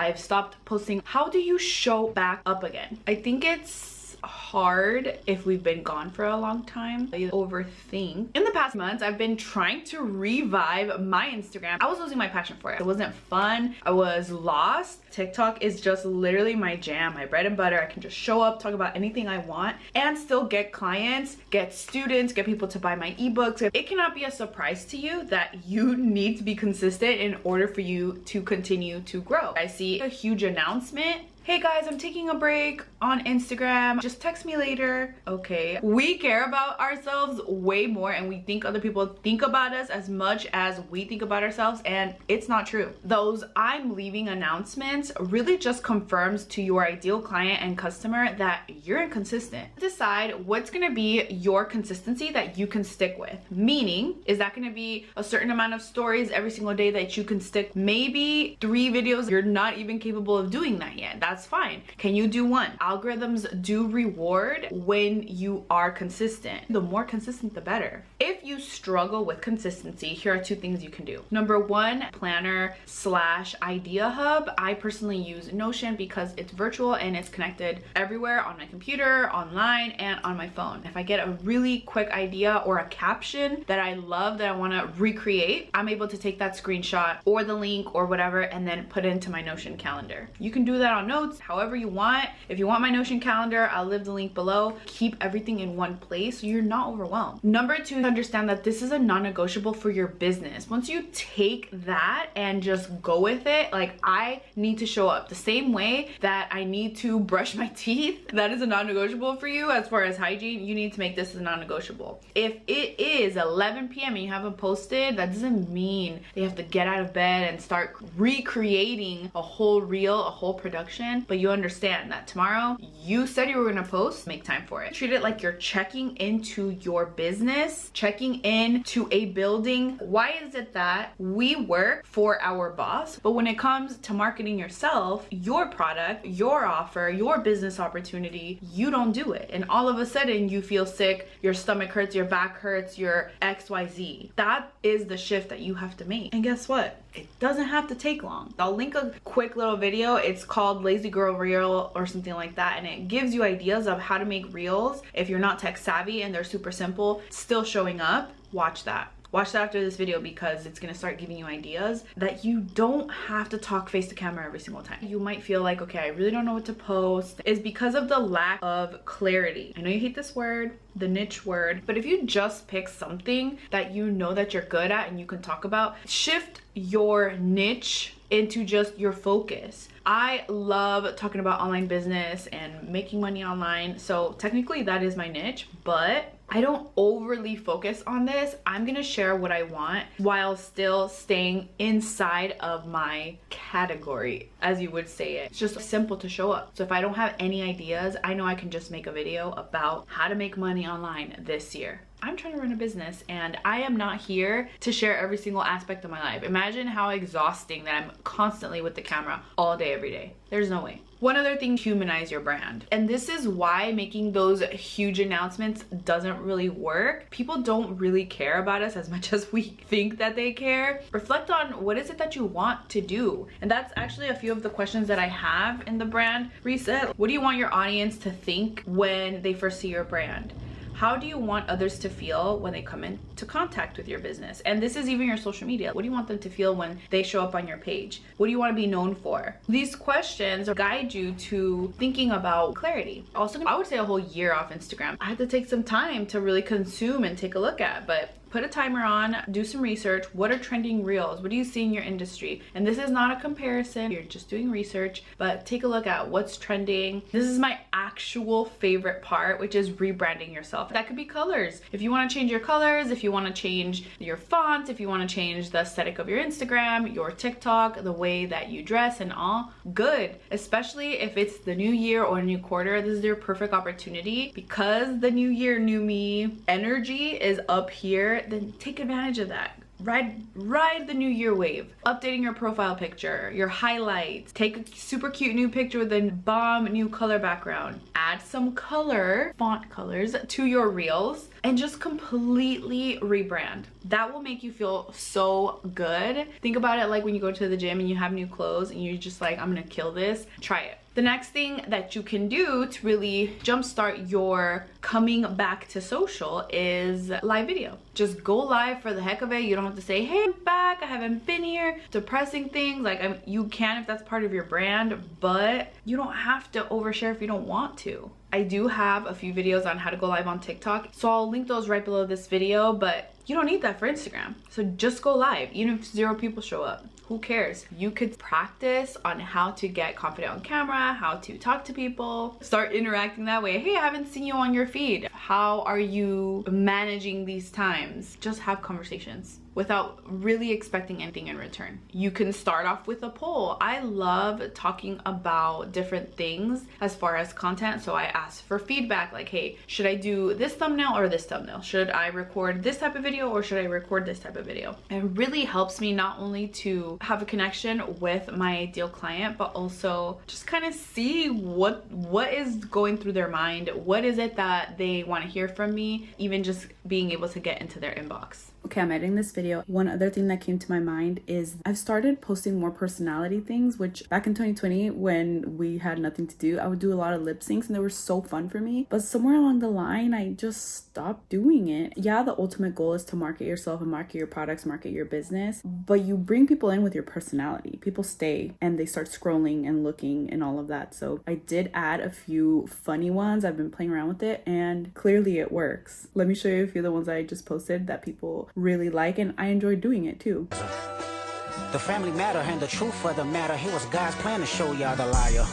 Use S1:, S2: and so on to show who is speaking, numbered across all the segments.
S1: I've stopped posting. How do you show back up again? I think it's hard if we've been gone for a long time. I overthink. In the past months, I've been trying to revive my Instagram. I was losing my passion for it. It wasn't fun. I was lost. TikTok is just literally my jam, my bread and butter. I can just show up, talk about anything I want, and still get clients, get students, get people to buy my ebooks. It cannot be a surprise to you that you need to be consistent in order for you to continue to grow. I see a huge announcement. Hey guys, I'm taking a break on Instagram. Just text me later. Okay. We care about ourselves way more, and we think other people think about us as much as we think about ourselves, and it's not true. Those I'm leaving announcements really just confirms to your ideal client and customer that you're inconsistent. Decide what's gonna be your consistency that you can stick with. Meaning, is that gonna be a certain amount of stories every single day that you can stick? Maybe 3 videos. You're not even capable of doing that yet. That's fine. Can you do 1? Algorithms do reward when you are consistent. The more consistent, the better. If you struggle with consistency, here are 2 things you can do. Number 1, planner / idea hub. I personally use Notion because it's virtual and it's connected everywhere on my computer, online, and on my phone. If I get a really quick idea or a caption that I love that I want to recreate, I'm able to take that screenshot or the link or whatever and then put it into my Notion calendar. You can do that on Notes however you want. If you want my Notion calendar, I'll leave the link below. Keep everything in one place so you're not overwhelmed. Number 2, understand that this is a non-negotiable for your business. Once you take that and just go with it, like I need to show up the same way that I need to brush my teeth. That is a non-negotiable for you. As far as hygiene, you need to make this a non-negotiable. If it is 11 p.m. and you haven't posted, that doesn't mean they have to get out of bed and start recreating a whole reel, a whole production. But you understand that tomorrow you said you were gonna post, make time for it. Treat it like you're checking into your business, checking into a building. Why is it that we work for our boss, but when it comes to marketing yourself, your product, your offer, your business opportunity, you don't do it? And all of a sudden you feel sick, your stomach hurts, your back hurts, your XYZ. That is the shift that you have to make. And guess what? It doesn't have to take long. I'll link a quick little video. It's called Lazy Girl Reel or something like that, and it gives you ideas of how to make reels if you're not tech savvy and they're super simple, still showing up. Watch that. Watch that after this video because it's gonna start giving you ideas that you don't have to talk face to camera every single time. You might feel like, okay, I really don't know what to post. It's because of the lack of clarity. I know you hate this word, the niche word, but if you just pick something that you know that you're good at and you can talk about, shift your niche into just your focus. I love talking about online business and making money online, so technically that is my niche, but I don't overly focus on this. I'm gonna share what I want while still staying inside of my category, as you would say it. It's just simple to show up. So if I don't have any ideas, I know I can just make a video about how to make money online this year. I'm trying to run a business and I am not here to share every single aspect of my life. Imagine how exhausting that I'm constantly with the camera all day, every day. There's no way. One other thing, humanize your brand. And this is why making those huge announcements doesn't really work. People don't really care about us as much as we think that they care. Reflect on what is it that you want to do. And that's actually a few of the questions that I have in the brand reset. What do you want your audience to think when they first see your brand? How do you want others to feel when they come into contact with your business? And this is even your social media. What do you want them to feel when they show up on your page? What do you want to be known for? These questions guide you to thinking about clarity. Also, I would say a whole year off Instagram. I had to take some time to really consume and take a look at, but put a timer on, do some research. What are trending reels? What do you see in your industry? And this is not a comparison, you're just doing research, but take a look at what's trending. This is my actual favorite part, which is rebranding yourself. That could be colors. If you want to change your colors, if you want to change your font, if you want to change the aesthetic of your Instagram, your TikTok, the way that you dress and all, good. Especially if it's the new year or new quarter, this is your perfect opportunity because the new year, new me energy is up here. Then take advantage of that. ride the new year wave. Updating your profile picture, your highlights, take a super cute new picture with a bomb new color background, add some color, font colors to your reels, and just completely rebrand. That will make you feel so good. Think about it like when you go to the gym and you have new clothes and you're just like, I'm gonna kill this. Try it. The next thing that you can do to really jumpstart your coming back to social is live video. Just go live for the heck of it. You don't have to say, hey, I'm back, I haven't been here, depressing things. Like, you can if that's part of your brand, but you don't have to overshare if you don't want to. I do have a few videos on how to go live on TikTok, so I'll link those right below this video, but you don't need that for Instagram. So just go live, even if 0 people show up. Who cares? You could practice on how to get confident on camera, how to talk to people, start interacting that way. Hey, I haven't seen you on your feed. How are you managing these times? Just have conversations without really expecting anything in return. You can start off with a poll. I love talking about different things as far as content, so I ask for feedback like, hey, should I do this thumbnail or this thumbnail? Should I record this type of video or should I record this type of video? It really helps me not only to have a connection with my ideal client, but also just kind of see what is going through their mind, what is it that they want to hear from me, even just being able to get into their inbox. Okay, I'm editing this video. One other thing that came to my mind is I've started posting more personality things, which back in 2020 when we had nothing to do, I would do a lot of lip syncs and they were so fun for me. But somewhere along the line, I just stopped doing it. Yeah, the ultimate goal is to market yourself and market your products, market your business, but you bring people in with your personality. People stay and they start scrolling and looking and all of that. So I did add a few funny ones. I've been playing around with it and clearly it works. Let me show you a few of the ones I just posted that people really like, and I enjoy doing it too.
S2: The family matter and the truth of the matter. Here was God's plan to show y'all the liar.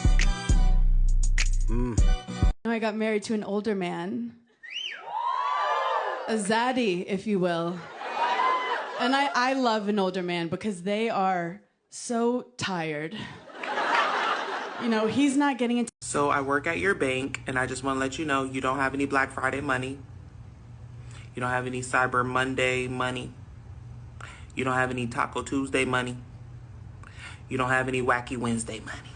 S3: I got married to an older man, a zaddy, if you will. And I love an older man because they are so tired. You know, he's not getting into.
S4: So I work at your bank, and I just want to let you know you don't have any Black Friday money. You don't have any Cyber Monday money. You don't have any Taco Tuesday money. You don't have any Wacky Wednesday money.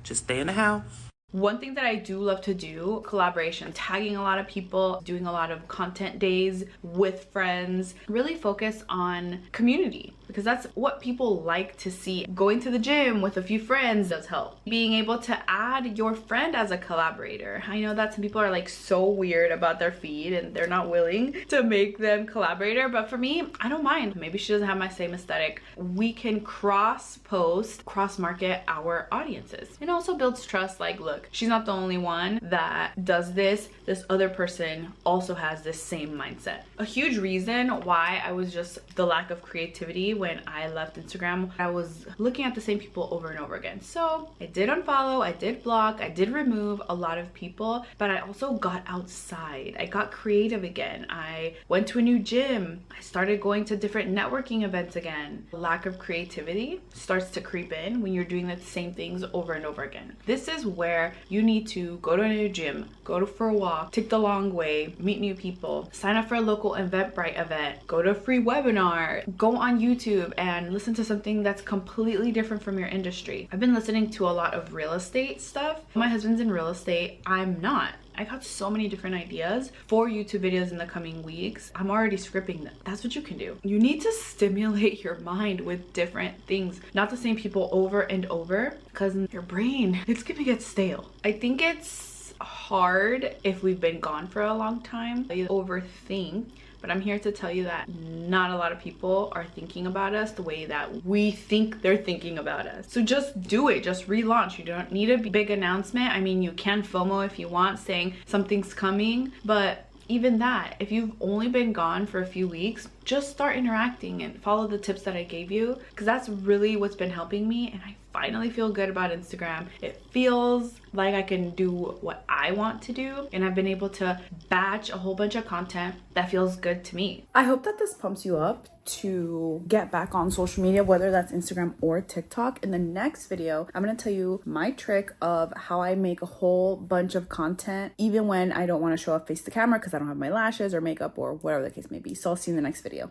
S4: Just stay in the house.
S1: One thing that I do love to do, collaboration, tagging a lot of people, doing a lot of content days with friends, really focus on community because that's what people like to see. Going to the gym with a few friends does help. Being able to add your friend as a collaborator. I know that some people are like so weird about their feed and they're not willing to make them collaborator, but for me, I don't mind. Maybe she doesn't have my same aesthetic. We can cross post, cross market our audiences. It also builds trust. Like, look, she's not the only one that does this. This other person also has this same mindset. A huge reason why I was just the lack of creativity when I left Instagram, I was looking at the same people over and over again. So I did unfollow, I did block, I did remove a lot of people, but I also got outside. I got creative again. I went to a new gym. I started going to different networking events again. Lack of creativity starts to creep in when you're doing the same things over and over again. This is where you need to go to a new gym, go for a walk, take the long way, meet new people, sign up for a local Eventbrite event, go to a free webinar, go on YouTube and listen to something that's completely different from your industry. I've been listening to a lot of real estate stuff. My husband's in real estate, I'm not. I got so many different ideas for YouTube videos in the coming weeks. I'm already scripting them. That's what you can do. You need to stimulate your mind with different things, not the same people over and over, because your brain, it's gonna get stale. I think it's hard if we've been gone for a long time. You overthink. But I'm here to tell you that not a lot of people are thinking about us the way that we think they're thinking about us. So just do it, just relaunch. You don't need a big announcement. I mean, you can FOMO if you want, saying something's coming, but even that, if you've only been gone for a few weeks, just start interacting and follow the tips that I gave you, because that's really what's been helping me. And I finally feel good about Instagram. It feels like I can do what I want to do, and I've been able to batch a whole bunch of content that feels good to me. I hope that this pumps you up to get back on social media, whether that's Instagram or TikTok. In the next video, I'm gonna tell you my trick of how I make a whole bunch of content even when I don't want to show off face to camera because I don't have my lashes or makeup or whatever the case may be. So I'll see you in the next video.